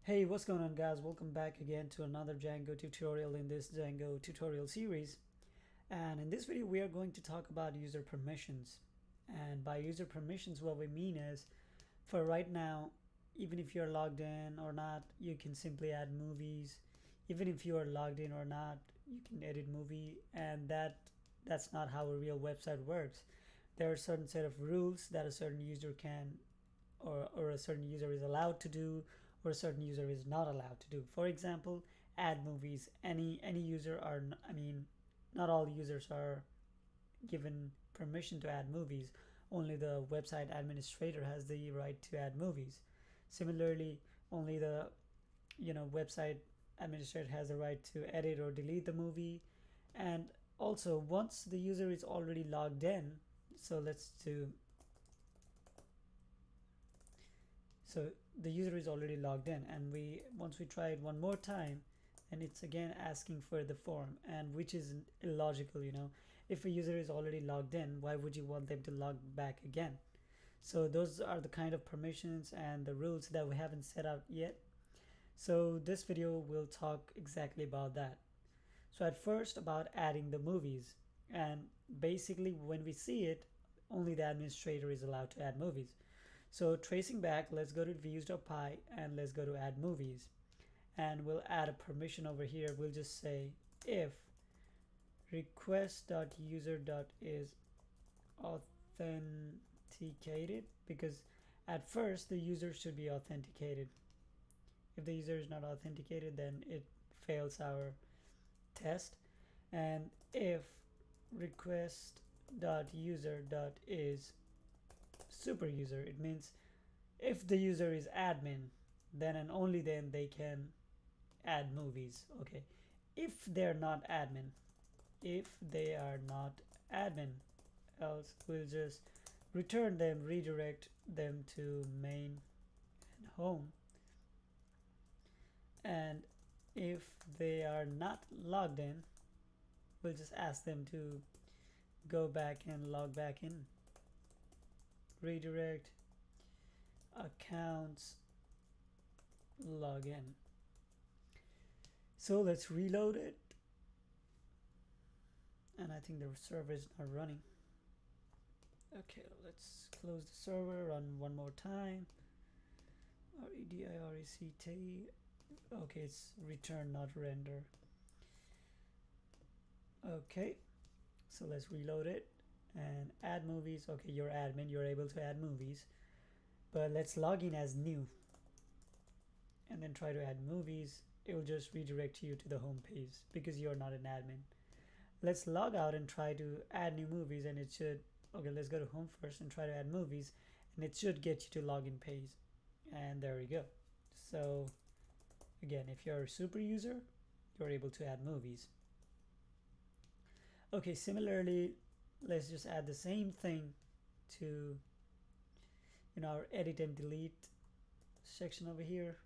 Hey, what's going on guys? Welcome back again to another Django tutorial in this Django tutorial series. And in this video, we are going to talk about user permissions. And by user permissions, what we mean is, for right now, even if you're logged in or not, you can simply add movies. Even if you are logged in or not, you can edit movie, and that's not how a real website works. There are a certain set of rules that a certain user can or a certain user is allowed to do, or a certain user is not allowed to do. For example, add movies. Any user are, not all users are given permission to add movies. Only the website administrator has the right to add movies. Similarly, only the website administrator has the right to edit or delete the movie. And also, once the user is already logged in, so the user is already logged in, and once we try it one more time, and it's again asking for the form, and which is illogical. If a user is already logged in, why would you want them to log back again? So those are the kind of permissions and the rules that we haven't set out yet. So this video will talk exactly about that. So at first, about adding the movies, and basically when we see it, only the administrator is allowed to add movies. So tracing back, let's go to views.py and let's go to add movies, and we'll add a permission over here. We'll just say if request.user.is authenticated, because at first the user should be authenticated. If the user is not authenticated, then it fails our test. And if request.user.is super user, it means if the user is admin, then and only then they can add movies. Okay, if they are not admin, else we'll just return them, redirect them to main and home. And if they are not logged in, we'll just ask them to go back and log back in. Redirect accounts login. So let's reload it, and I think the server is not running. Okay, let's close the server, run one more time. redirect. Okay, it's return, not render. Okay, so let's reload it and add movies. Okay, you're admin, you're able to add movies, but let's log in as new and then try to add movies. It will just redirect you to the home page because you're not an admin. Let's log out and try to add new movies, and it should, okay, let's go to home first and try to add movies, and it should get you to login page. And there we go. So again, if you're a super user, you're able to add movies. Okay, similarly, let's just add the same thing to our edit and delete section over here.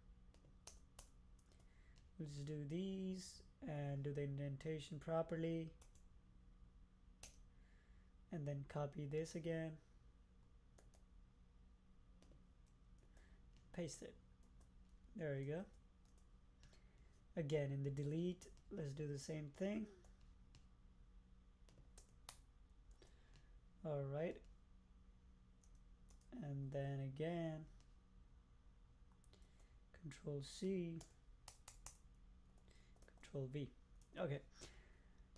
We'll just do these and do the indentation properly, and then copy this again, paste it. There you go. Again, in the delete, let's do the same thing. All right, and then again, Control C, Control V. Okay,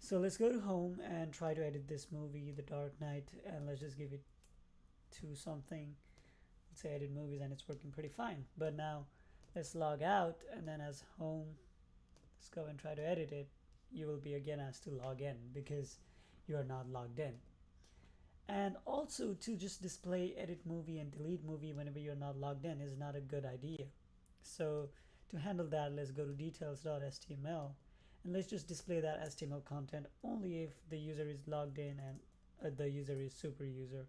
so let's go to home and try to edit this movie, The Dark Knight, and let's just give it to something. Let's say edit movies, and it's working pretty fine. But now let's log out, and then as home, let's go and try to edit it. You will be again asked to log in because you are not logged in. And also, to just display edit movie and delete movie whenever you're not logged in is not a good idea. So to handle that, let's go to details.html, and let's just display that HTML content only if the user is logged in and the user is super user.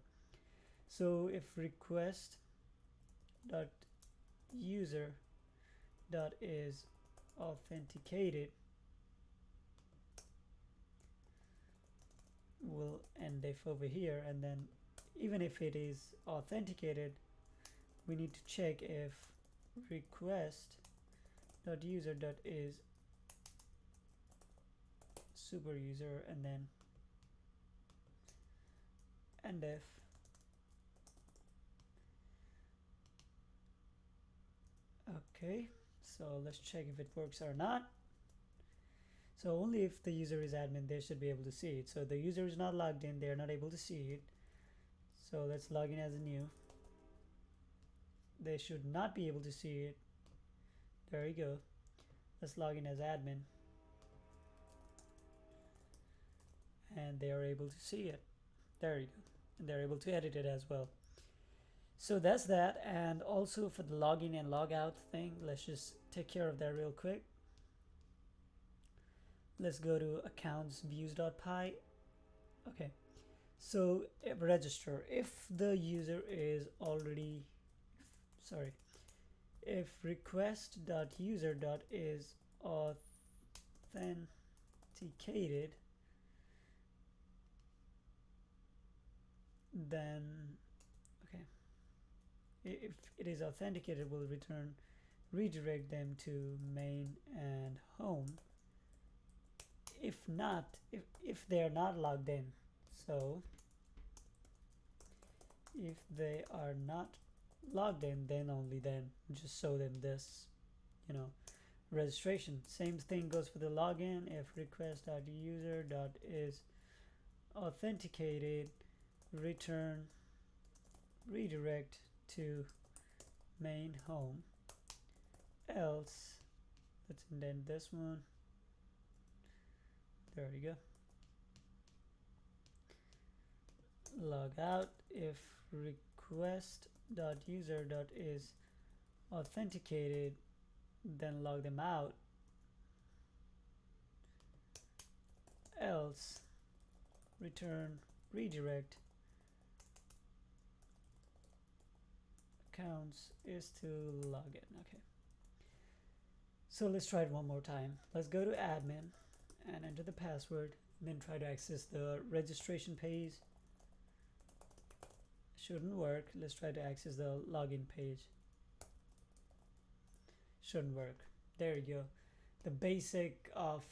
So if request.user.is authenticated, we'll end if over here, and then even if it is authenticated, we need to check if request dot user dot is super user, and then endif okay. So let's check if it works or not. So only if the user is admin, they should be able to see it. So the user is not logged in, they're not able to see it. So let's log in as a new. They should not be able to see it. There you go. Let's log in as admin. And they are able to see it. There you go. And they're able to edit it as well. So that's that. And also for the login and logout thing, let's just take care of that real quick. Let's go to accounts views.py. Okay, so register. If the user is already, sorry, if request.user.is authenticated, then okay, if it is authenticated, we'll redirect them to main and home. If not, if they are not logged in, so if they are not logged in, then only then just show them this, registration. Same thing goes for the login. If request.user.is authenticated, redirect to main home. Else, let's indent this one. There you go. Log out. If request.user.is authenticated, then log them out. Else, redirect accounts is to login. Okay. So let's try it one more time. Let's go to admin and enter the password, and then try to access the registration page. Shouldn't work. Let's try to access the login page. Shouldn't work. There you go. The basic of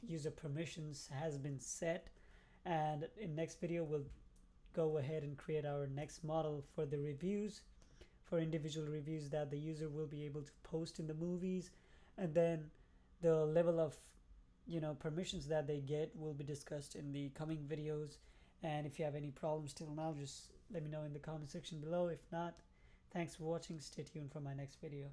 user permissions has been set, and in next video we'll go ahead and create our next model for the reviews, for individual reviews that the user will be able to post in the movies, and then the level of permissions that they get will be discussed in the coming videos. And if you have any problems till now, just let me know in the comment section below. If not, thanks for watching. Stay tuned for my next video.